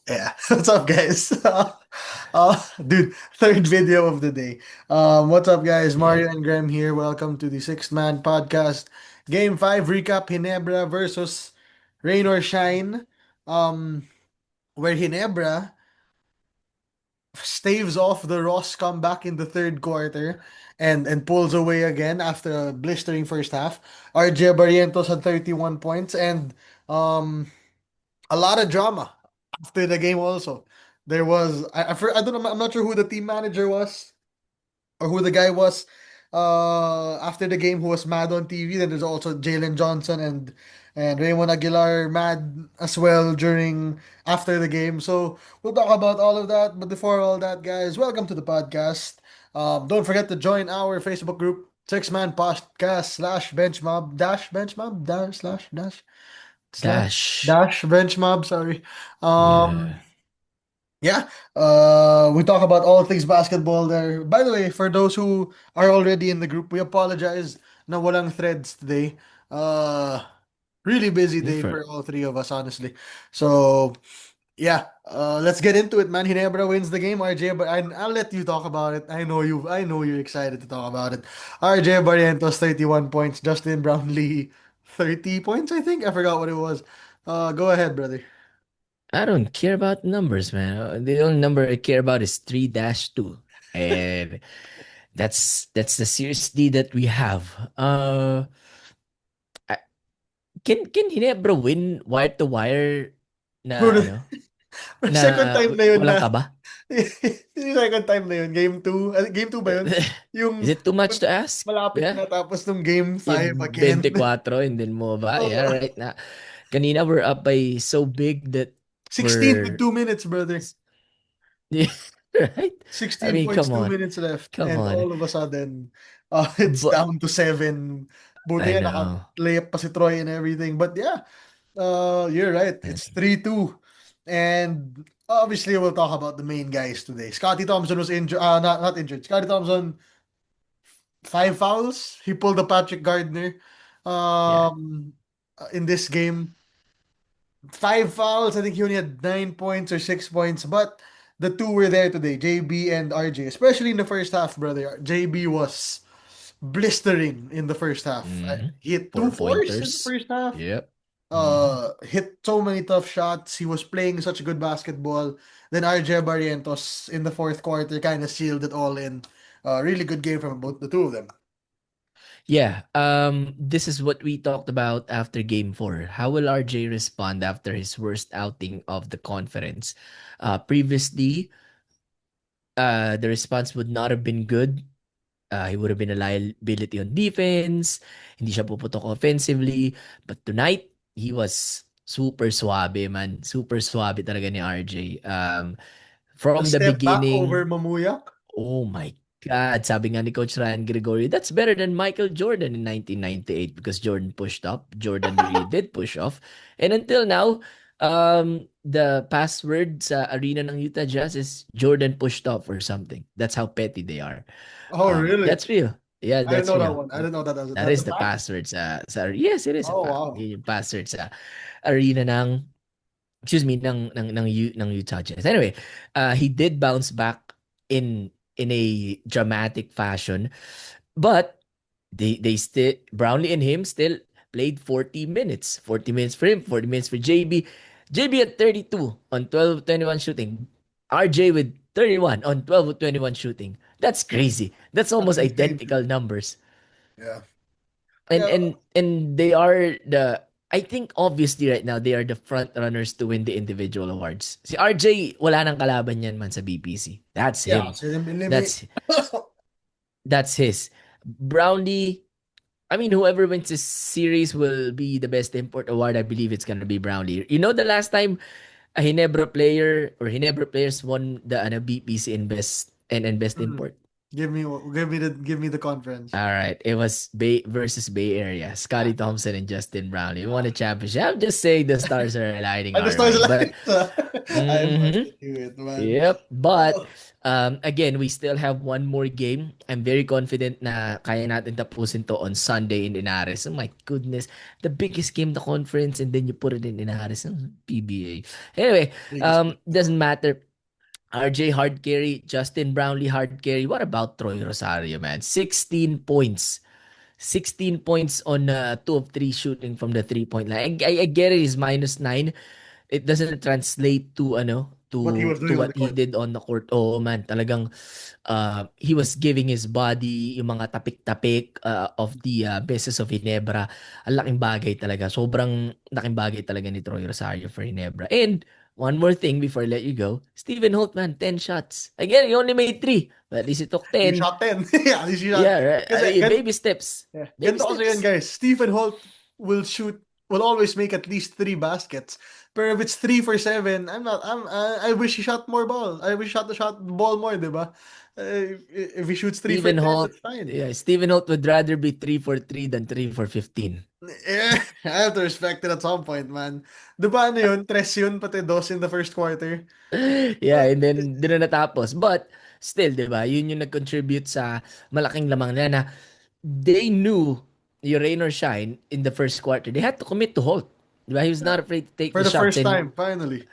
Yeah, what's up, guys? Dude, third video of the day. What's up, guys? Yep. Mario and Graham here. Welcome to the Sixth Man Podcast. Game 5 recap Hinebra versus Rain or Shine. Um, where Hinebra staves off the Ross comeback in the third quarter and pulls away again after a blistering first half. RJ Barrientos had 31 points and um a lot of drama after the game also. There was I don't know, I'm not sure who the team manager was or who the guy was after the game who was mad on TV. Then there's also Jalen Johnson and Raymond Aguilar mad as well during after the game. So we'll talk about all of that. But before all that, guys, welcome to the podcast. Don't forget to join our Facebook group, Six Man Podcast slash benchmob dash benchmob dash slash dash slash Dash. dash bench mob. Sorry. Um, Yeah. yeah. We talk about all things basketball there. By the way, for those who are already in the group, we apologize na walang threads today. Uh, really busy day Different. for all three of us, honestly. So yeah, let's get into it, man. Hinebra wins the game, RJ. But I'll let you talk about it. I know you. I know you're excited to talk about it. RJ Barrientos 31 points. Justin Brownlee 30 points. I think I forgot what it was. Go ahead, brother. I don't care about numbers, man. The only number I care about is 3-2. And that's the Series D that we have. I- can Hinebra win wire to wire na Bro, ano? second Na time na yun walang na kaba? yung second time na yun. Game 2. Game 2 ba yun? Is Yung it too much to ask? malapit Yeah. na tapos nung game 5 Yung again. 24 and then mo ba? Yeah, Oo. right na. Kanina we're up by so big that 16 with we're 2 minutes, brother. yeah, right? I 16 mean, points, come 2 on. minutes left. Come And on. all of a sudden, it's But down to 7. Buti I nga know. naka-layup pa si Troy and everything. But yeah, you're right. It's 3-2. And obviously, we'll talk about the main guys today. Scotty Thompson was injured. Not injured. Scotty Thompson, 5 fouls. He pulled the Patrick Gardner Yeah. in this game. 5 fouls. I think he only had 9 points or 6 points, but the two were there today, JB and RJ, especially in the first half, brother. JB was blistering in the first half. Mm-hmm. He hit two Four fours in the pointers. first half. Yep. Mm-hmm. Hit so many tough shots. He was playing such good basketball. Then RJ Barrientos in the fourth quarter kind of sealed it all in. Really good game from both the two of them. Yeah. This is what we talked about after game four. How will RJ respond after his worst outing of the conference? Previously, the response would not have been good. He would have been a liability on defense. Hindi siya puputok offensively. But tonight, he was super suabe, man. Super suabe talaga ni RJ. The From the step back over beginning, Mamuyak. oh my God, sabi nga ni Coach Ryan Gregorio, that's better than Michael Jordan in 1998 because Jordan pushed up. Jordan really did push off. And until now, the password sa arena ng Utah Jazz is Jordan pushed off or something. That's how petty they are. Oh, really? That's real. Yeah, I didn't that's know that real. one. I didn't know that That that's a is the fact. password sa yes, it is a Oh, fact. wow. Yun yung password sa arena ng excuse me ng Utah Jazz. Anyway, he did bounce back in a dramatic fashion, but they still Brownlee and him still played 40 minutes. 40 minutes for him, 40 minutes for JB. JB at 32 on 12 of 21 shooting. RJ with 31 on 12 of 21 shooting. That's crazy. That's That's almost insane. identical numbers. Yeah. And Yeah. and and they are the I think obviously right now they are the front runners to win the individual awards. Si RJ wala nang kalaban yan man sa BPC. That's Yeah. him. So limit. That's that's his. Brownlee, I mean whoever wins this series will be the best import award. I believe it's gonna be Brownlee. You know the last time a Hinebra player or Hinebra players won the BPC in best and best Mm. import? Give me the conference. All right, it was Bay versus Bay Area. Scotty Thompson and Justin Brownlee won a championship. I'm just saying the stars are aligning And the our story's way, like, but I mhm. fucking knew it, man. Yep. But Oh, again, we still have one more game. I'm very confident na kaya natin tapusin to on Sunday in Inares. Oh my goodness. The biggest game in the conference and then you put it in Inares. PBA. Anyway, biggest game. doesn't matter. RJ hard carry, Justin Brownlee hard carry. What about Troy Rosario, man? 16 points. 16 points on 2 of 3 shooting from the 3-point line. I get it, he's -9. It doesn't translate to What he was to doing on the what he court. did on the court. Oh man, talagang he was giving his body yung mga tapik-tapik of the Beses of Ginebra. Ang laking bagay talaga. Sobrang laking bagay talaga ni Troy Rosario for Ginebra. And one more thing before I let you go. Stephen Holt, man, 10 shots. Again, he only made 3. But at least he took You 10. shot 10. Yeah, at least you shot Yeah, 10. right. I Kasi, mean, baby steps. yeah. Baby Ganito kasi yan, steps. guys. Stephen Holt will always make at least 3 baskets. But if it's 3 for 7, I wish he shot more ball. I wish he shot the ball more, di ba? If he shoots 3 for Stephen 10, Holt, that's fine. yeah, Stephen Holt would rather be 3 for 3 than 3 for 15. Yeah, I have to respect it at some point, man. Di ba ano yun? Tres yun, pati dos in the first quarter. Yeah, and then doon na natapos. But still, 'di ba? Yun yung nag-contribute sa malaking lamang nila na they knew yung rain or shine in the first quarter. They had to commit to Holt. 'Di ba? He was not afraid to take For the the shots, first and time, finally.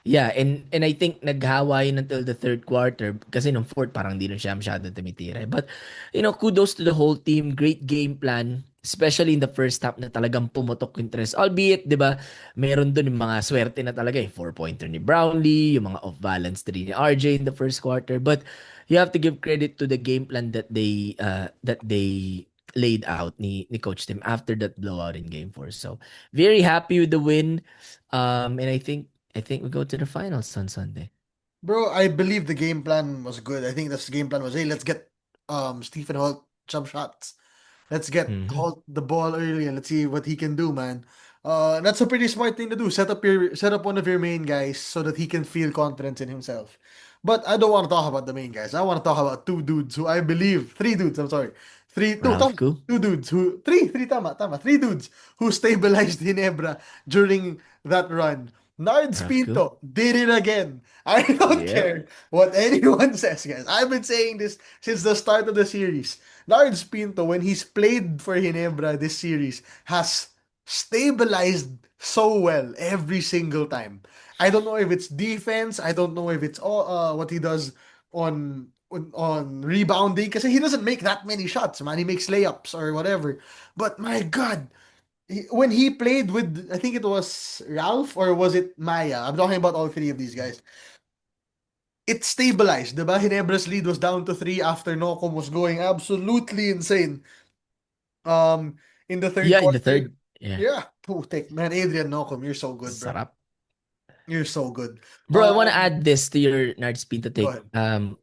yeah, and I think naghawa yun until the third quarter kasi nung fourth parang di na siya masyadong tumitira. But, kudos to the whole team. Great game plan. Especially in the first half na talagang pumutok yung tres. Albeit, di ba, meron dun yung mga swerte na talaga. Yung four-pointer ni Brownlee, yung mga off-balance three ni RJ in the first quarter. But you have to give credit to the game plan that they laid out ni Coach Tim after that blowout in Game 4. So, very happy with the win. And I think we go to the finals on Sunday. Bro, I believe the game plan was good. I think this game plan was, hey, let's get Stephen Holt some shots. Let's get Hmm. Holt the ball early and let's see what he can do, man. That's a pretty smart thing to do. Set up one of your main guys so that he can feel confidence in himself. But I don't want to talk about the main guys. I want to talk about two dudes who I believe, three dudes, I'm sorry. Three, two, Ralph tama. Koo. Two dudes who, three, tama. Three dudes who stabilized Ginebra during that run. Nards Ralph Koo. Pinto did it again. I don't Yep. care what anyone says, guys. I've been saying this since the start of the series. Nards Pinto, when he's played for Ginebra this series, has stabilized so well every single time. I don't know if it's defense. I don't know if it's all what he does on rebounding because he doesn't make that many shots, man. He makes layups or whatever. But my God, when he played with, I think it was Ralph or was it Maya? I'm talking about all three of these guys. It stabilized, diba? Hinebra's lead was down to 3 after Nocom was going absolutely insane. Um, in the third Yeah, in the quarter. third. Yeah. Yeah, putik, man, Adrian Nocom, you're so good, bro. Sarap. You're so good. Bro, I want to Um, add this to your Nards Pinto Go take. ahead.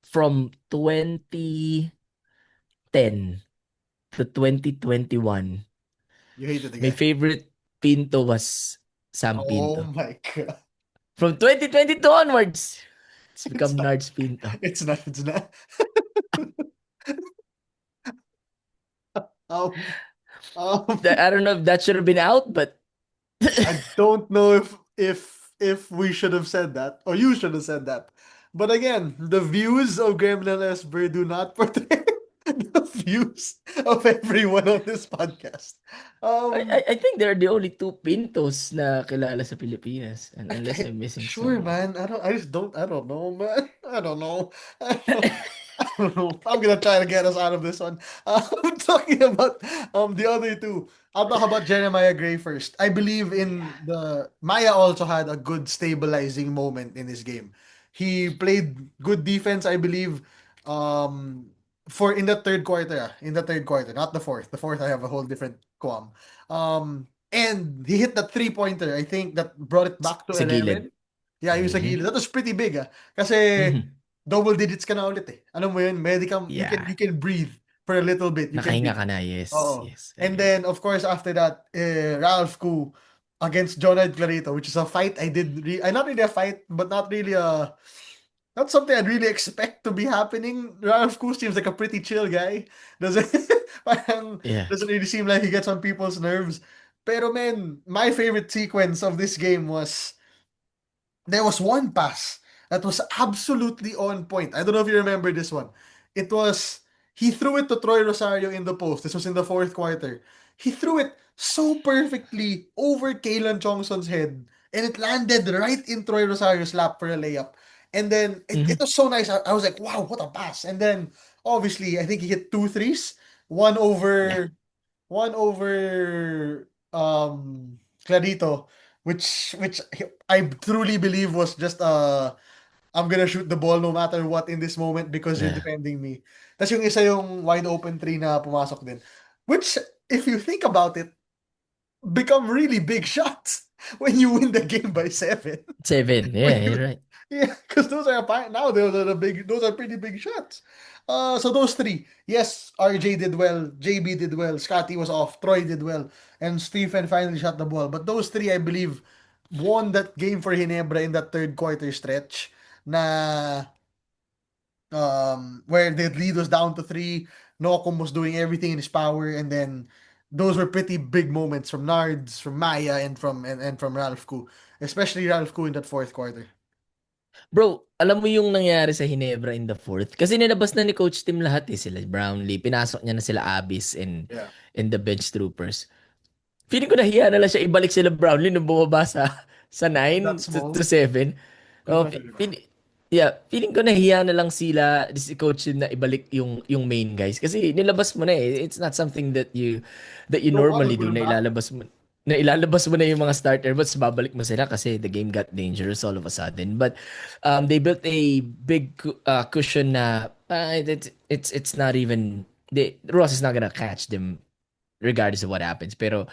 From 2010 to 2021, You hated the my guy. favorite Pinto was Sam Oh Pinto. my God. From 2022 onwards, it's It's become not. Nards Pinto. It's not. It's not. Um, um, I don't know if that should have been out, but I don't know if we should have said that or you should have said that. But again, the views of Gremlin Esper do not portray the views of everyone on this podcast. I, Um, I I think they're the only two Pintos na kilala sa Pilipinas, and unless I'm missing sure, someone. man. I don't know, man. I don't know. I don't, I don't know. I'm gonna try to get us out of this one. I'm talking about the other two. I'll talk about Jeremiah Gray first. I believe in the Maya also had a good stabilizing moment in his game. He played good defense, I believe, um, for in the third quarter. In the third quarter, not the fourth. The fourth, I have a whole different qualm. And he hit that three-pointer. I think that brought it back to Sa gilid. 11. Yeah, yung sa Mhm. gilid. That was pretty big, ah. Kasi Mhm. double digits ka na ulit eh. Alam mo yun, Yeah. you can breathe for a little bit. You can Nakahinga breathe. ka na. Yes, Oo. yes, I And agree. then, of course, after that, Ralph Koo against Jonard Clarito, which is a fight I not really a fight, but not really a That's something I'd really expect to be happening. Ralph Koo seems like a pretty chill guy. Doesn't parang Yeah. doesn't really seem like he gets on people's nerves. Pero man, my favorite sequence of this game was there was one pass that was absolutely on point. I don't know if you remember this one. It was he threw it to Troy Rosario in the post. This was in the fourth quarter. He threw it so perfectly over Kalen Chongson's head, and it landed right in Troy Rosario's lap for a layup. And then it Mhm. was so nice. I was like, wow, what a pass. And then obviously I think he hit two threes. One Yeah. over one over Clarito, which I truly believe was just I'm gonna shoot the ball no matter what in this moment because you're Yeah. defending me. Tapos yung isa yung wide open three na pumasok din. Which, if you think about it, become really big shots when you win the game by 7. 7. When Yeah, you're you, right. yeah, because those are pretty big shots. So those three, yes, RJ did well, JB did well, Scotty was off, Troy did well, and Stephen finally shot the ball. But those three, I believe, won that game for Hinebra in that third quarter stretch. Na where the lead was down to three, Nokum was doing everything in his power, and then those were pretty big moments from Nards, from Maya, and from Ralph Koo, especially Ralph Koo in that fourth quarter. Bro, alam mo yung nangyari sa Hinebra in the fourth? Kasi nilabas na ni Coach Tim lahat eh. Sila Brownlee, pinasok niya na sila Abyss Yeah, and the bench troopers. Feeling ko nahiya na lang siya ibalik sila Brownlee nung bumaba sa that 9 to small. 7. Good Oh, question, bro. feeling ko nahiya na lang si Coach Tim na ibalik yung main guys. Kasi nilabas mo na eh. It's not something that you Don't want to normally put do him na back. ilalabas mo na yung mga starter but babalik mo sila kasi the game got dangerous all of a sudden. But they built a big cushion na it's not even Ross is not gonna catch them regardless of what happens. Pero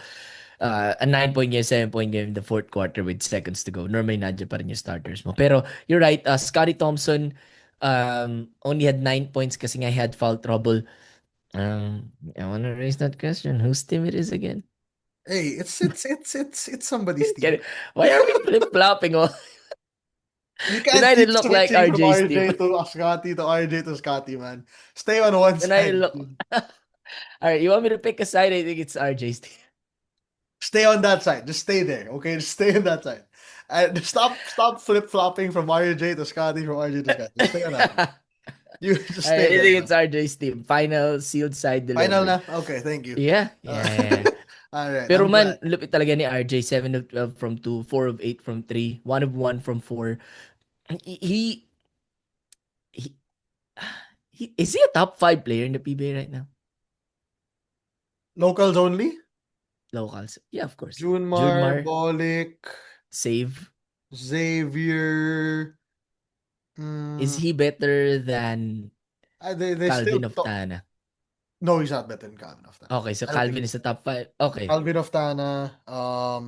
a 9-point game, 7-point game in the fourth quarter with seconds to go. Normally, nandiyan pa rin yung starters mo. Pero you're right, Scotty Thompson only had 9 points kasi nga he had foul trouble. I wanna raise that question. Whose team it is again? Hey, it's somebody's team. Can- Why are we flip-flopping? Oh, You can't United keep look like switching from RJ's team. RJ to Scotty to RJ to Scotty, man. Stay on one United side, look... dude. All right, you want me to pick a side? I think it's RJ's team. Stay on that side. Just stay there, okay? Just stay on that side. And stop flip flopping from RJ to Scotty, from RJ to Scotty. Just stay on that side. You just I stay there, think bro. it's RJ's team. Final sealed side Final delivery. na? Okay, thank you. Yeah, Uh, yeah, yeah. all right, Pero I'm glad. man, lupit talaga ni RJ. 7 of 12 from 2, 4 of 8 from 3, 1 of 1 from 4. He, he, is he a top 5 player in the PBA right now? Locals only? Locals. Yeah, of course. Junmar, Judmar, Bolik, save. Xavier. Is Mm, he better than they still Calvin of talk. Tana? No, he's not better than Calvin of Tana. Okay, so I don't think Calvin he's is the better. top 5. Okay. Calvin of Tana.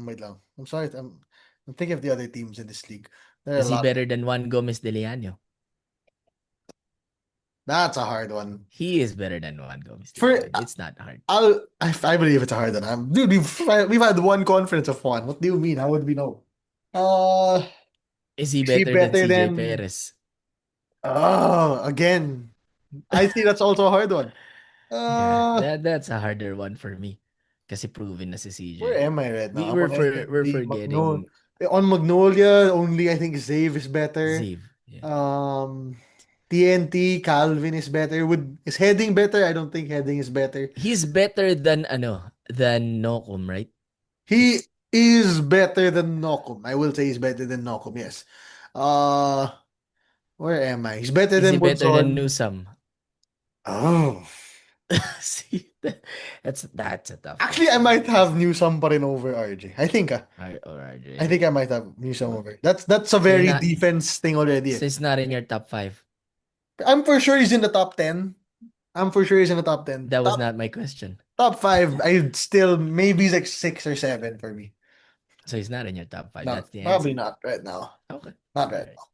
Wait lang. I'm sorry. I'm thinking of the other teams in this league. There are a Is he lot. better than Juan Gomez de Leano? That's a hard one. He is better than Juan Gomez de For Leano. It's not hard. I believe it's a hard one. Dude, we've had one conference of one. What do you mean? How would we know? Uh, Is he is he better than better CJ than? Perez? Oh, again. I think that's also a hard one. Yeah, Uh, that's a harder one for me. Kasi proven na si where CJ. am I right now? We I'm we're on for we're SMD, Magnolia. forgetting On Magnolia, only I think Zave is better. Zave. Yeah. Um, TNT, Calvin is better. Is heading better? I don't think heading is better. He's better than Nokum, right? He is better than Nokum. I will say he's better than Nokum, yes. Uh, where am I? He's better Is he than better than Bunson. Newsome? Oh. See, that's a tough Actually, I question. might have Newsome pa rin over RJ. Or I RJ. think I might have Newsome Oh, over. That's a so you're very not defense thing already. so it's not in your top 5. I'm for sure he's in the top 10. I'm for sure he's in the top 10. That was not my question. Top 5, I'd still maybe it's like 6 or 7 for me. So he's not in your top 5. No, That's the probably answer. not right now. Okay. Not All right right. now.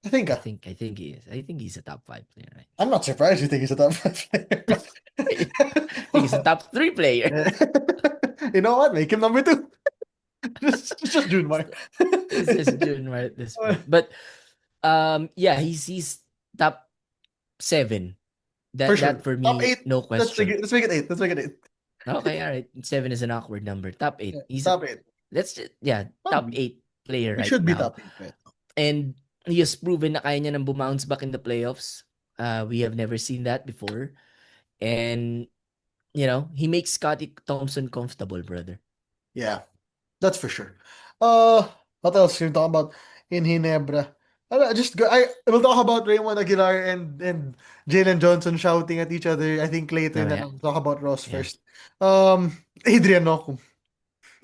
I think I think he is. I think he's a top 5 player, right? I'm not surprised you think he's a top 5 I think he's a top 3 player. player. You know what? Make him number 2. Just Junmar. It's just June at this point. But Yeah, he's top 7. For That sure. for Top me, eight. no question. Let's make it eight. Let's make it eight. Okay, all right. 7 is an awkward number. Top Yeah, 8. He's top eight. let's just, yeah, top Probably. 8 player He right should be now. top eight right now. And he has proven na kaya niya nang bumounce back in the playoffs. We have never seen that before. And he makes Scotty Thompson comfortable, brother. Yeah, that's for sure. Uh, what else can we talk about in Ginebra? I will talk about Raymond Aguilar and Jalen Johnson shouting at each other. I think later Oh na yeah. lang. Talk about Ross Yeah. first. Adrian Nocum.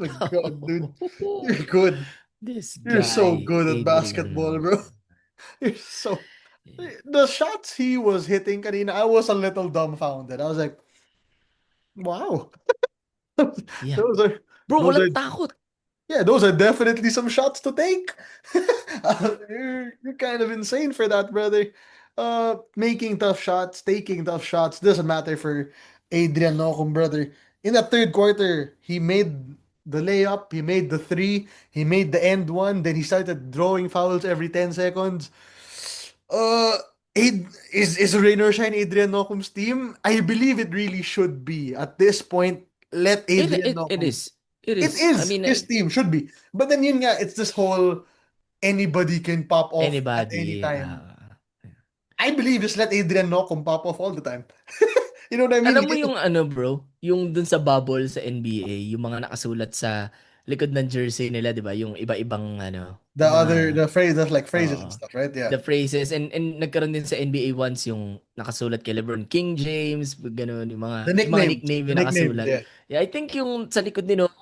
My God, dude, you're good. This You're so guy, good at Adrian basketball, bro. Noko. You're so. The shots he was hitting kanina, I was a little dumbfounded. I was like, wow. Yeah. Those are Bro, those are walang takot. Yeah, those are definitely some shots to take. You're kind of insane for that, brother. Making tough shots, taking tough shots doesn't matter for Adrian Nocum, brother. In the third quarter, he made the layup, he made the three, he made the end one, then he started drawing fouls every 10 seconds. Uh, is Rain or Shine Adrian Nocum's team? I believe it really should be. At this point, let It Adrian it it Nocum. is. It It is. I is mean, his team, should be. But then yun nga, it's this whole anybody can pop off at any anybody. time. I believe just let Adrian Nocum pop off all the time. You know what I mean? Alam mo yung ano, bro, yung dun sa bubble sa NBA, yung mga nakasulat sa likod ng jersey nila, 'di ba? Yung iba-ibang ano, mga The phrases and oo, stuff, right? Yeah. the phrases and nagkaroon din sa NBA once yung nakasulat kay LeBron King James, ganun yung mga nickname The yung nicknames, nakasulat. yeah. Yeah, I think yung sa likod nila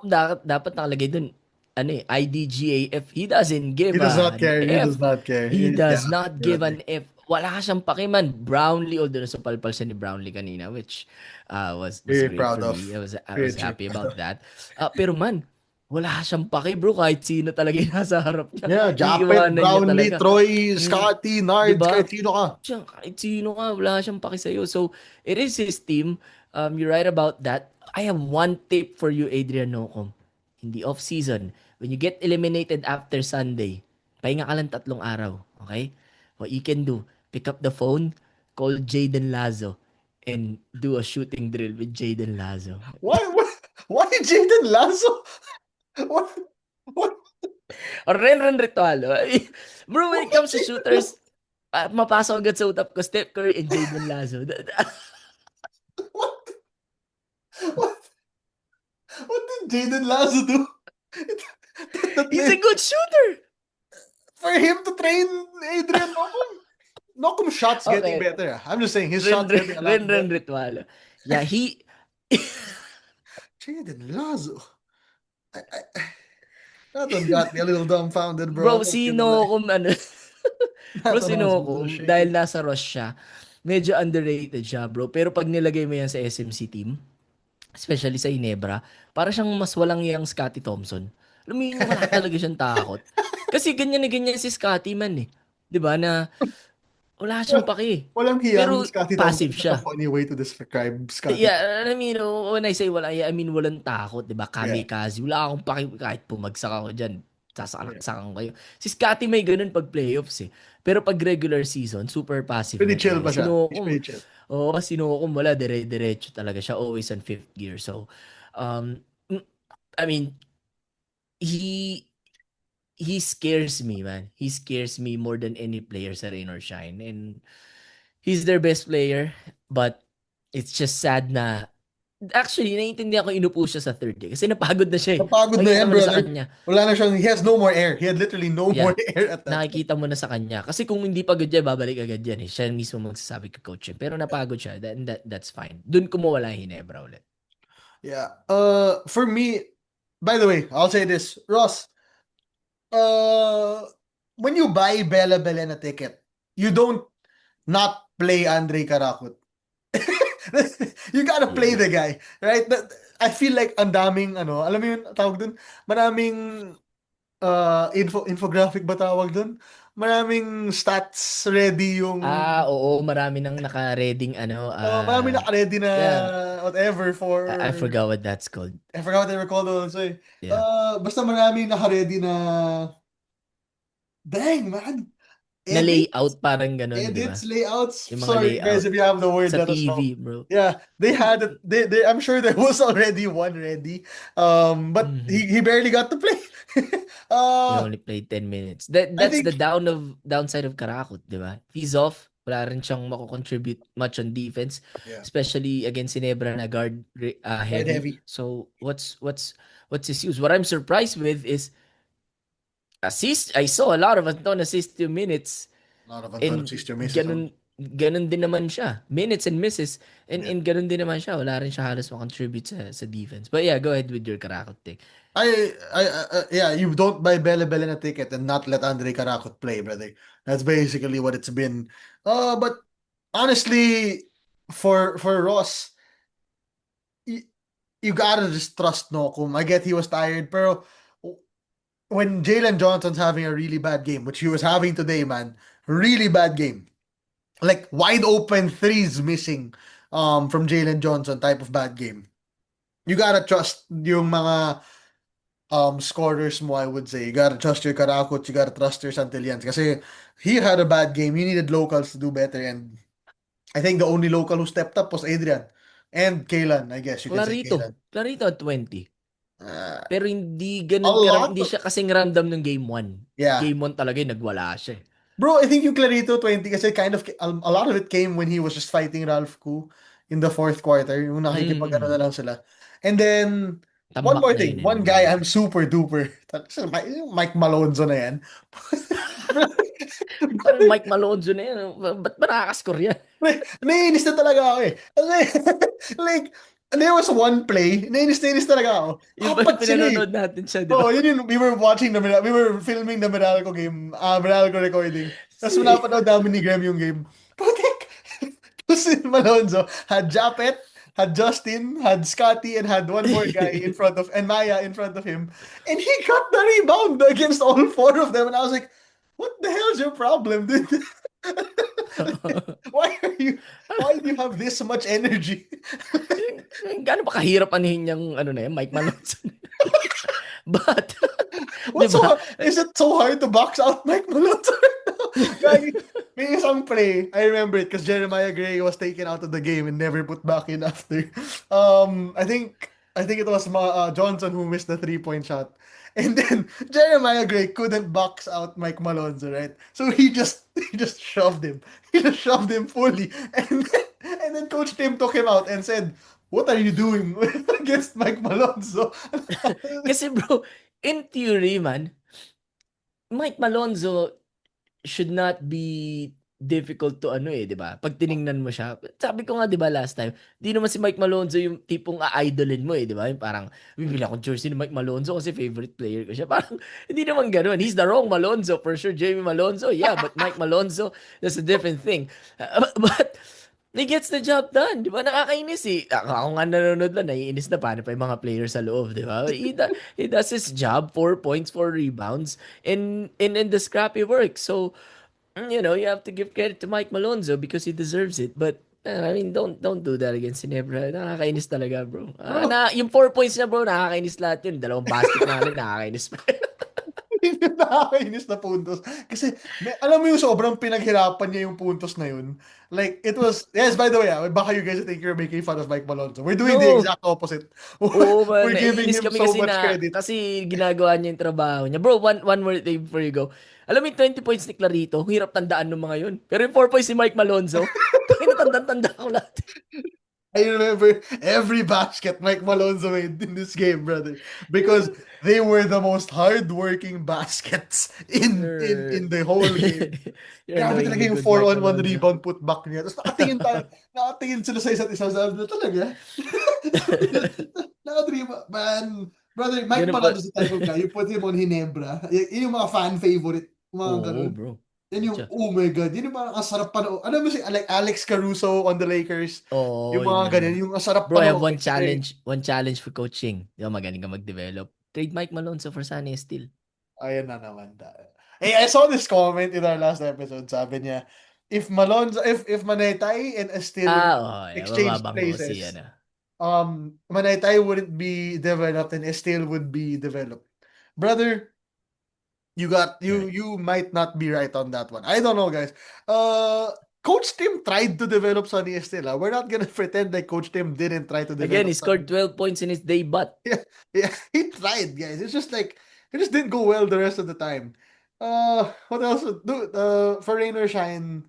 dapat nakalagay dun ano IDGAF. He doesn't He give does not an care. He does F. not care. He Yeah, does not give brother. an F. Wala siyang pakiman. Brownlee, although nasupalpal siya ni Brownlee kanina, which was Very great proud for of. me. I was Very happy proud about of. that. Pero man, wala siyang paki, bro. Kahit sino talaga yung nasa harap niya. Yeah, Japet, Iiwanan niya Brownlee, talaga. Troy, Mm, Scotty, 'di Nards, ba? kahit sino ka. Siya, kahit sino ka, wala siyang paki sa'yo. So, it is his team. You're right about that. I have one tip for you, Adrian Nocom. In the off-season, when you get eliminated after Sunday, pahinga ka lang 3 araw. Okay? What you can do, pick up the phone, call Jaden Lazo, and do a shooting drill with Jaden Lazo. Why Jaden Lasso? What? What? Or Renren Ritualo. Bro, when Why it comes to Jaden Lasso? shooters, mapasok agad sa utap ko, Steph Curry and Jaden Lazo. What? What? What did Jaden Lasso do? He's a good shooter. For him to train Adrian Nocum. Nocum's shots getting Okay. better. I'm just saying his shots getting a lot Renren better. Ritualo. Yeah, he Jaden Lasso. I, that one got me a little dumbfounded, bro. I'm bro, not gonna lie. sino kung ano. Bro, That one has sino me a little kung shaken. dahil nasa Ross siya, medyo underrated siya, bro. Pero pag nilagay mo yan sa SMC team, especially sa Inebra, para siyang mas walang yang Scotty Thompson. Alam mo yun, yung wala talaga siyang takot. Kasi ganyan na ganyan si Scotty man eh. 'Di ba na wala siyang paki. Walang hiyang Pero Scotty Thompson. passive Such a siya. funny way to describe Scotty. Yeah, I mean, when I say wala, I mean walang takot, 'di ba? Yeah. Kamikaze. Wala akong paki kahit pumagsak ako diyan. Yeah. Sasalaksakan kayo. Si Scotty may ganun pag playoffs eh. Pero pag regular season, super passive Pretty niya chill talaga. pa siya. He's Sinukom, pretty chill. oo, sinukom wala, dire-diretso talaga siya. Always on fifth gear. So, um, mm, I mean, he he scares me, man. He scares me more than any player sa Rain or Shine. And he's their best player. But it's just sad na actually, naiintindihan ko inupo siya sa third day. Kasi napagod na siya eh. Napagod na Makikita yan, mo na sa brother. kanya. Wala na siyang, he has no more air. He had literally no more Yeah. air at that point. Nakikita mo na sa kanya. Kasi kung hindi pagod yan, babalik agad yan eh. Siya mismo magsasabi kay coach eh. Pero napagod siya. That's fine. Doon ko mawala yung Hinebra ulit. Yeah. For me, by the way, I'll say this, Ross. When you buy Bella Belena ticket, you don't not play Andre Karakut. You gotta play Yeah. the guy, right? I feel like ang daming alam mo yun, tawag dun, maraming infographic ba tawag dun? Maraming stats ready yung Oo. Marami nang naka-reading maraming naka-ready na yeah. whatever for I forgot what that's called. I forgot what they were called also eh. Yeah. Basta maraming naka-ready na dang man. na edits, layout parang ganun, di ba? edits, layouts. Yung mga Sorry guys, layout if you have the word, sa let us know. TV, bro. Yeah, they had it. I'm sure there was already one ready. But Mhm. he barely got to play. He uh, only played 10 minutes. I That's the think downside of Karakot, di ba? If he's off, wala rin siyang mako-contribute much on defense, yeah, especially against Ginebra na guard quite heavy. heavy. So what's his use? What I'm surprised with is assist. I saw a lot of Anton assist to minutes A lot of Antonio and sister misses on. ganun din naman siya. Minutes and misses Yeah. and ganun din naman siya. Wala rin siya halos makontribute sa defense. But yeah, go ahead with your Karakot take. Yeah, you don't buy Bele Bele a ticket and not let Andre Karakot play, brother. That's basically what it's been. But honestly, for Ross, you, you gotta just trust Nokum. I get he was tired, pero when Jalen Johnson's having a really bad game, which he was having today, man, really bad game. Like wide open threes missing from Jalen Johnson type of bad game. You gotta trust yung mga scorers mo, I would say. You gotta trust your Karakot, you gotta trust your Santillians. Kasi he had a bad game. You needed locals to do better. And I think the only local who stepped up was Adrian. And Kaylan, I guess you can say Clarito. Kaylan. Clarito at 20. Uh, Pero hindi a ganun lot hindi of, siya kasing random ng game 1. yeah. Game 1 talaga yung nagwala siya. Bro, I think yung Clarito 20 kasi kind of, a lot of it came when he was just fighting Ralph Koo in the fourth quarter. Yung nakikipag-ano na Mm. lang sila. And then, one Tambak more na thing. yun eh, One guy nagwala I'm siya. super duper. Mike Malonzo na yan. Parang Mike Malonzo na yan. Ba't ba nakakascore yan? Naiinis na talaga ako eh. Like, there was one play, na inis talaga ako. Yung ba Apat sila eh. pinanonood natin siya, di ba? Oh, yun yun. We were filming the Meralco game, Meralco recording. Tapos Si... pinapanood namin ni Graham yung game. Putik! Justin Malonzo had Japet, had Justin, had Scotty, and had one more guy in front of, and Maya in front of him. And he got the rebound against all four of them. And I was like, what the hell's your problem, dude? Why are you, why do you have this much energy? Gaano ba kahirap anihin yung ano na yan, Mike Malonzo? But, di What's ba? so, is it so hard to box out Mike Malonzo right now? Gagi, may isang play, I remember it because Jeremiah Gray was taken out of the game and never put back in after. I think it was Johnson who missed the 3-point shot. And then Jeremiah Gray couldn't box out Mike Malonzo, right? So he just shoved him. He just shoved him fully. And then Coach Tim took him out and said, "What are you doing against Mike Malonzo?" Kasi bro, in theory man, Mike Malonzo should not be difficult to ano eh, 'di ba? Pag tiningnan mo siya, sabi ko nga 'di ba last time, di naman si Mike Malonzo yung tipong a-idolin mo eh, 'di ba? Yung parang bibili akong jersey ni Mike Malonzo kasi favorite player ko siya. Parang hindi naman ganoon. He's the wrong Malonzo for sure. Jamie Malonzo, yeah, but Mike Malonzo, that's a different thing. But he gets the job done, 'di ba? Nakakainis eh. Ako nga nanonood lang, naiinis na paano pa yung mga players sa loob, 'di ba? He does his job, 4 points, 4 rebounds, in the scrappy work. So, you have to give credit to Mike Malonzo because he deserves it. But I mean, don't do that against Ginebra. Nakakainis talaga, bro. Bro, Yung 4 points niya, bro, nakakainis lahat yun. Dalawang basket nga rin, nakakainis pa. yung nakakainis na puntos. Kasi, alam mo yung sobrang pinaghirapan niya yung puntos na yun. Like, it was, yes, by the way, baka you guys think you're making fun of Mike Malonzo. We're doing the No. exact opposite. Oo, man. We're giving Naiinis him kami so kasi much credit. kasi ginagawa niya yung trabaho niya. Bro, one more thing before you go. Alam mo yung 20 points ni Clarito, hirap tandaan ng mga yun. Pero yung 4 points ni Mike Malonzo, tayo na tanda ko lahat. I remember every basket Mike Malonzo made in this game, brother, because they were the most hardworking baskets You're, in the whole game. you're Grabe annoying talaga me yung good, Mike 4-on-1 Malonzo. rebound putback niya. Tapos nakatingin sila sa isa't isa. Sabi na talaga. Sabi na, nakadriba. Man, brother, Mike Ganun pa. Malone is the type of guy, you put him on Hinebra. Yun yung mga fan favorite. Mga Oo, ganun. bro. Yan yung, Tiyan. oh my God, yun yung parang ang sarap panoorin. Alam mo si Alex Caruso on the Lakers, Oo, yung yung mga ganun. ganyan, yung ang sarap Bro, I have panoorin. Kasi, one challenge for coaching. Di ba, magaling ka mag-develop. Trade Mike Malonzo for Sunny Steel. ayun na naman. Hey, I saw this comment in our last episode. Sabi niya, if Manaytay and Estil would Yeah, exchange mababanggo si, places, ano. Manaytay wouldn't be developed and Estil would be developed. Brother, Right. You might not be right on that one. I don't know, guys. Uh, Coach Tim tried to develop Sonny Estela. We're not gonna pretend like Coach Tim didn't try to Again, he develop scored Sonny. 12 points in his debut. Yeah, yeah, he tried, guys. It's just like it just didn't go well the rest of the time. What else? For rain or shine,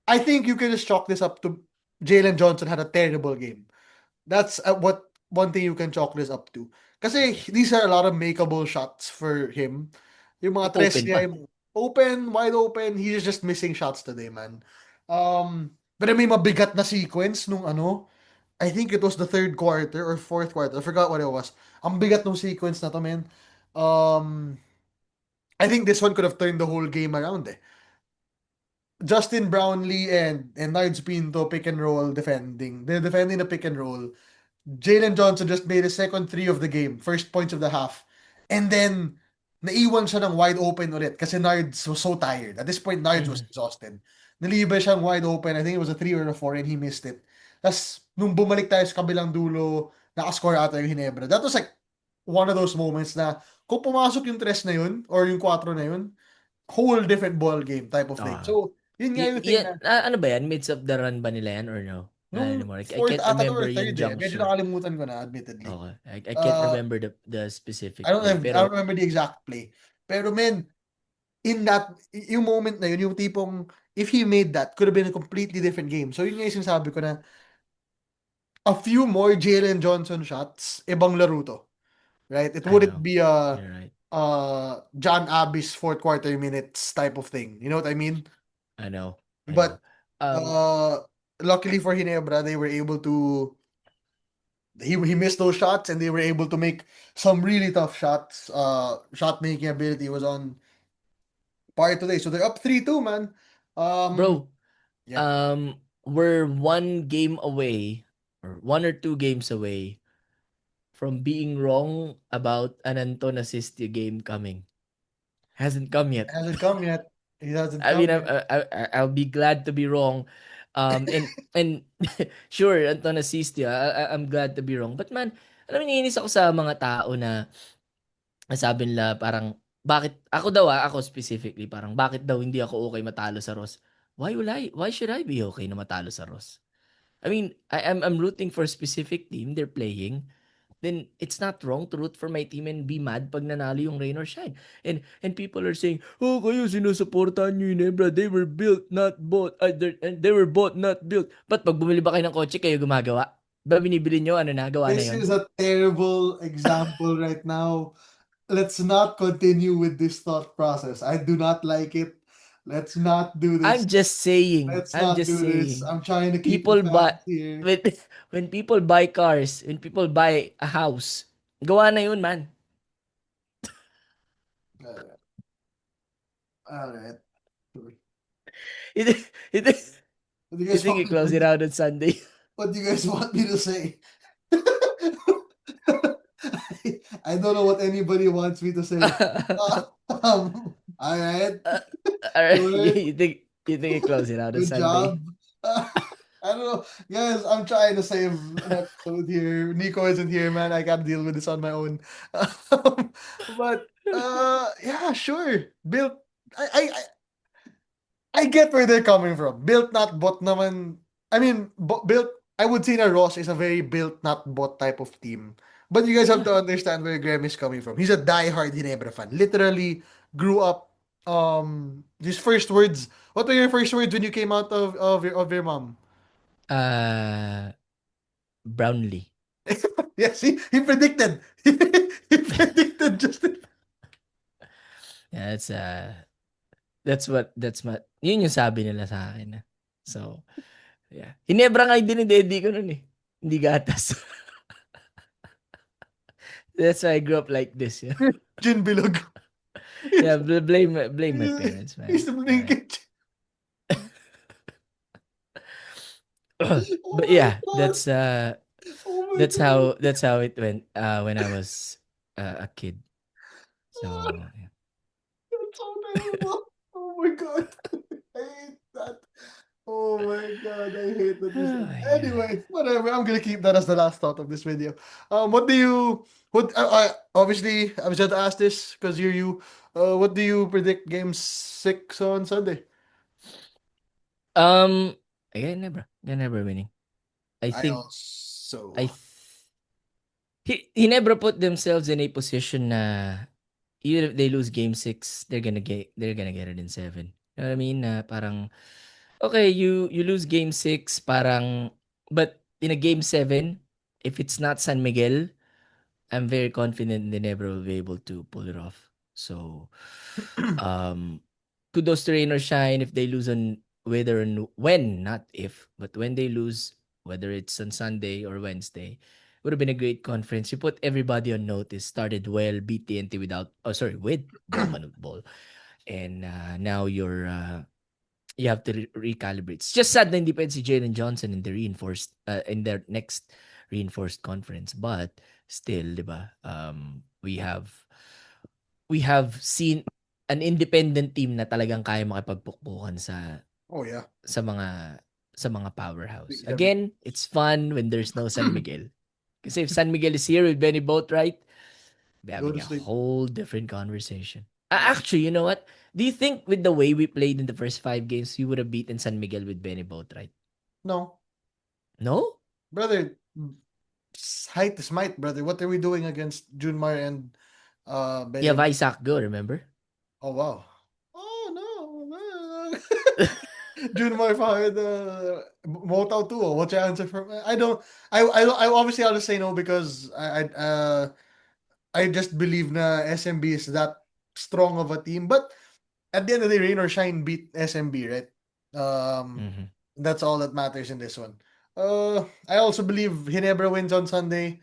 I think you can just chalk this up to Jalen Johnson had a terrible game. That's what one thing you can chalk this up to. Kasi these are a lot of makeable shots for him. Yung mga tres Open niya, pa. yung open, wide open, he's just missing shots today, man. Pero may mabigat na sequence nung ano, I think it was the third quarter or fourth quarter. I forgot what it was. Ang bigat nung sequence na to, man. Um, I think this one could have turned the whole game around eh. Justin Brownlee and Nards Pinto pick and roll defending. They're defending the pick and roll. Jalen Johnson just made his second three of the game, first points of the half. And then, naiwan siya ng wide open ulit kasi Nards was so tired. At this point, Nards was Mhm. exhausted. Naliba siyang wide open. I think it was a 3 or a 4 and he missed it. Tapos, nung bumalik tayo sa kabilang dulo, nakascore ata yung Hinebra. That was like one of those moments na kung pumasok yung tres na yun or yung 4 na yun, whole different ball game type of thing. Ah. So, yun nga yung thing Yan, na ano ba yan? Midst of the run ba nila yan or no? nung Anymore. I fourth can't ata to remember or yung third eh. Medyo juncture. nakalimutan ko na, admittedly. Okay. I can't Uh, remember the I specific don't play. have, I don't Pero, remember the exact play. Pero men, in that, yung moment na yun, yung tipong, if he made that, could have been a completely different game. So yun nga yung sinasabi ko na, a few more Jalen Johnson shots, ibang laro to. Right? It I wouldn't know. be a, You're right. John Abbey's fourth quarter minutes type of thing. You know what I mean? I know. I know. But, Um, uh, luckily for Hinebra, they were able to, he missed those shots and they were able to make some really tough shots. Shot making ability was on par today. So they're up 3-2, man. Um, bro, yeah. we're one game away or one or two games away from being wrong about an Anton Assistio game coming. Hasn't come yet. Hasn't come yet. He hasn't I mean, come yet. I'll be glad to be wrong. And sure, Anton Assistio, I'm glad to be wrong. But man, alam mo, naiinis ako sa mga tao na sabi nila parang, bakit, ako specifically, parang, bakit daw hindi ako okay matalo sa Ross? Why should I be okay na matalo sa Ross? I mean, I'm rooting for a specific team they're playing. Then it's not wrong to root for my team and be mad pag nanalo yung rain or shine. And people are saying, oh, kayo sinusuportahan nyo yun, eh, bro. They were built, not bought. They were bought, not built. But pag bumili ba kayo ng kotse, kayo gumagawa? Ba binibili nyo, ano na, gawa na This yon? is a terrible example right now. Let's not continue with this thought process. I do not like it. Let's not do this. I'm just saying. Let's I'm not just do this. saying. I'm trying to keep the People buy, facts here. when, when people buy cars, when people buy a house, gawa na yun, man. Alright. Alright. It, it, What do you you guys think you want close me, it out on Sunday? what do you guys want me to say? I don't know what anybody wants me to say. All right. Alright, Good. you think you close it out on Good Sunday? job. I don't know. Guys, I'm trying to save an episode here. Nico isn't here, man. I gotta deal with this on my own. But yeah, sure. Built I get where they're coming from. Built not bought naman. I mean, built I would say na Ross is a very built not bought type of team. But you guys have Yeah. to understand where Graham is coming from. He's a diehard Ginebra fan. Literally grew up his first words. What were your first words when you came out of your mom? Uh, Brownlee. Yes, he predicted. He predicted Justin. Yeah, yun yung sabi nila sa akin. So, yeah. Hinebra nga yung dinidedi ko nun eh. Hindi gatas. That's why I grew up like this. Yeah, Jin Bilog. yeah, blame my parents, He's man. the All right. linkage. But Oh my yeah, god. Oh my god. that's how it went when I was a kid. So, yeah. That's so terrible. Oh my god. I hate that. Oh my God, I hate that you said. Ay, ay. Anyway, whatever. I'm gonna keep that as the last thought of this video. What do you? What? Obviously, I was just asked this because you're you. What do you predict Game 6 on Sunday? Um, Ginebra winning. I I think I also. th- Ginebra put themselves in a position na even if they lose game 6, they're gonna get it in 7. You know what I mean? Na parang okay, you lose game 6, parang but in a game 7, if it's not San Miguel, I'm very confident Ginebra will be able to pull it off. So, um, kudos to Rain or Shine if they lose on whether and when, not if, but when they lose, whether it's on Sunday or Wednesday, would have been a great conference. You put everybody on notice, started well, beat TNT with Dominant Ball. And now you have to recalibrate. It's just sad na hindi pa si Jalen Johnson in their next reinforced conference. But still, 'di ba? We have seen an independent team na talagang kaya makipagpukpukan Oh yeah, sa mga sa mga powerhouse. big heavy. Again, it's fun when there's no San Miguel. Kasi if San Miguel is here with Benny Boatwright, we're Go having to a sleep. whole different conversation. Yeah. Actually, you know what? Do you think with the way we played in the first 5 games, you would have beaten San Miguel with Benny Boatwright? No, No? brother. Height is might, brother. What are we doing against Junmar and You have Benny? Isaac Go, remember? Oh wow. Oh no. Junmar fired Motao too. What's your answer for? I don't. I obviously I'll just say no because I just believe na SMB is that strong of a team. But at the end of the day, rain or shine beat SMB, right? Um, Mm-hmm. that's all that matters in this one. I also believe Hinebra wins on Sunday.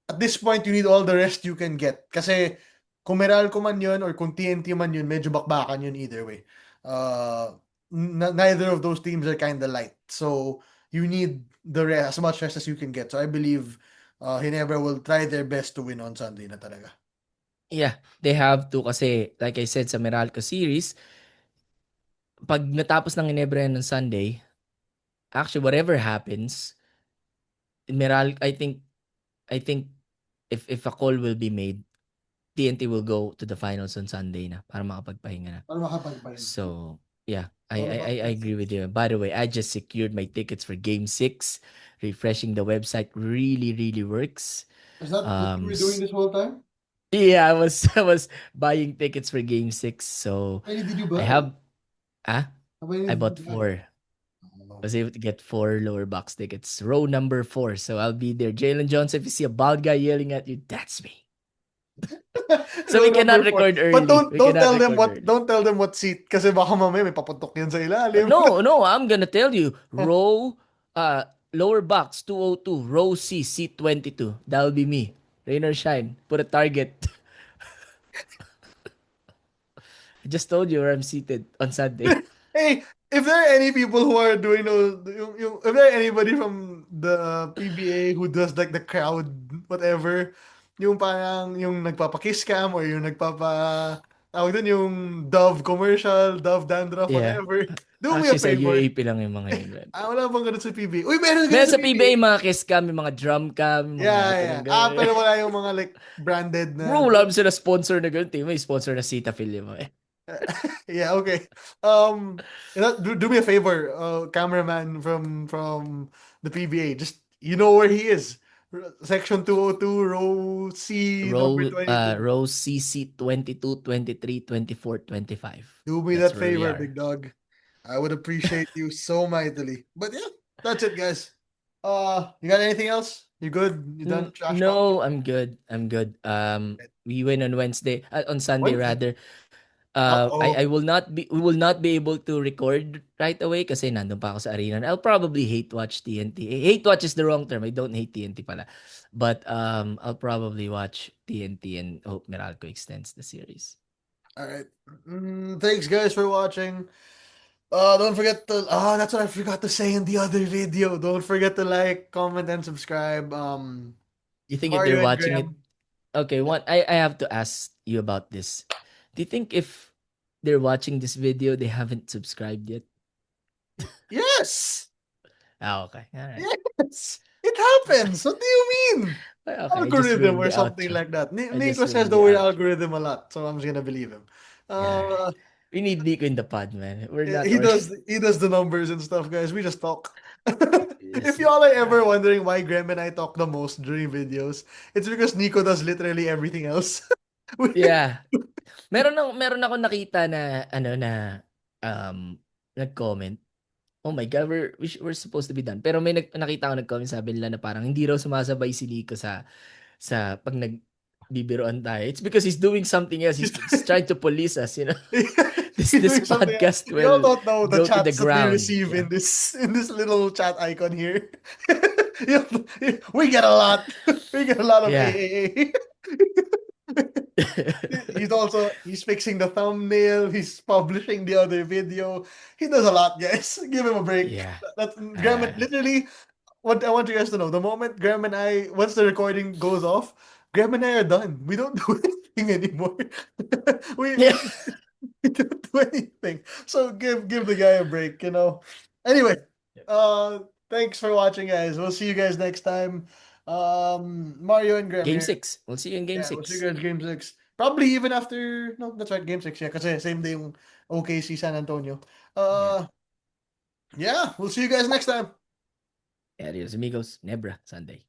At this point, you need all the rest you can get. Kasi kung Meralco man yun or kung TNT man yun, medyo bakbakan yun either way. Uh, Neither of those teams are kind of light. So you need the rest, as much rest as you can get. So I believe Hinebra will try their best to win on Sunday na talaga. Yeah, they have to kasi like I said sa Meralco series, pag natapos ng Ginebra yan ng Sunday, actually whatever happens, I think if a call will be made, TNT will go to the finals on Sunday na para makapagpahinga na. Para makapagpahinga. So, yeah, I All I about I I rest. agree with you. By the way, I just secured my tickets for game 6. Refreshing the website really really works. Is that what you were doing S this whole time? Yeah, I was buying tickets for game 6. So, How many did you I buy? have ah, How many I did bought you buy? 4. Oh. Was able to get 4 lower box tickets. Row number 4. So, I'll be there. Jalen Johnson, if you see a bald guy yelling at you, that's me. So, Row we cannot number 4. record But early. don't We don't cannot tell them record what early. don't tell them what seat kasi baka mamaya may paputok yan sa ilalim. No, no, I'm gonna tell you. Row, lower box 202, row C, seat 22. That'll be me. Rain or shine. Put a target. I just told you where I'm seated on Sunday. Hey, if there are any people who are doing those, if there are anybody from the PBA who does like the crowd, whatever, yung parang yung nagpapakiss cam or yung tawag dun yung Dove commercial, Dove dandruff, Yeah. whatever, do me a Actually, sa favor. UAP lang yung mga yun, man. Wala bang ganun sa PBA? Uy, meron ganun Meron sa sa PBA, PBA. mga kiss cam, yung mga drum cam, mga Yeah, yeah. ganun-ganun. Pero wala yung mga like branded na. Bro, wala naman sila sponsor na ganun. May sponsor na Cetaphil yung mga. Yeah, okay. Do me a favor, cameraman from the PBA. Just you know where he is. Section 202, row C, number 22. Row CC 22, 23, 24, 25. Do me That's that where we favor, are. big dog. I would appreciate you so mightily. But yeah, that's it, guys. You got anything else? You good? You done trash talking? No, I'm good. I'm good. We win on Sunday Wednesday. rather. I Uh-oh. will not be we will not be able to record right away kasi nandun pa ako sa arena. And I'll probably hate watch TNT. Hate watch is the wrong term. I don't hate TNT pala. But I'll probably watch TNT and hope Meralco extends the series. All right. Thanks, guys, for watching. Don't forget to that's what I forgot to say in the other video. Don't forget to like, comment, and subscribe. You think if they're Mario and watching it, Graham. okay, I have to ask you about this. Do you think if they're watching this video, they haven't subscribed yet? Yes. Okay. All right. Yes. It happens. What do you mean? Okay, I just Algorithm ruined or the something outro. like that. I just Nico says ruined the the word outro. algorithm a lot, so I'm just gonna believe him. Yeah. Uh, We need Nico in the pod, man. We're not he order. does the numbers and stuff, guys. We just talk. If Yes. y'all are ever Uh, wondering why Graham and I talk the most during videos, it's because Nico does literally everything else. We- yeah. Meron ako nakita na ano na um nag-comment. Oh my God, we're supposed to be done. Pero may nakita ko nag-comment, sabi nila na parang hindi raw sumasabay si Nico sa pag nagbibiroan tayo. It's because he's doing something else. He's trying to police us, you know. This He's this doing something else. podcast Y'all will don't know the go to the chats that we ground. receive Yeah. in this little chat icon here. We get a lot. We get a lot of Yeah. AAA. He's fixing the thumbnail. He's publishing the other video. He does a lot, guys. Give him a break. Yeah. That's Graham. Literally, what I want you guys to know: the moment Graham and I, once the recording goes off, Graham and I are done. We don't do anything anymore. we Yeah. we we don't do anything. So give the guy a break, you know. Anyway, thanks for watching, guys. We'll see you guys next time. Mario and Graham Game here. 6. We'll see you in game Yeah, we'll see you 6. guys game 6. Probably even after, no, that's right, game 6. Yeah, kasi same day yung OKC San Antonio. Yeah. Yeah, we'll see you guys next time. Adios amigos. Nebra Sunday.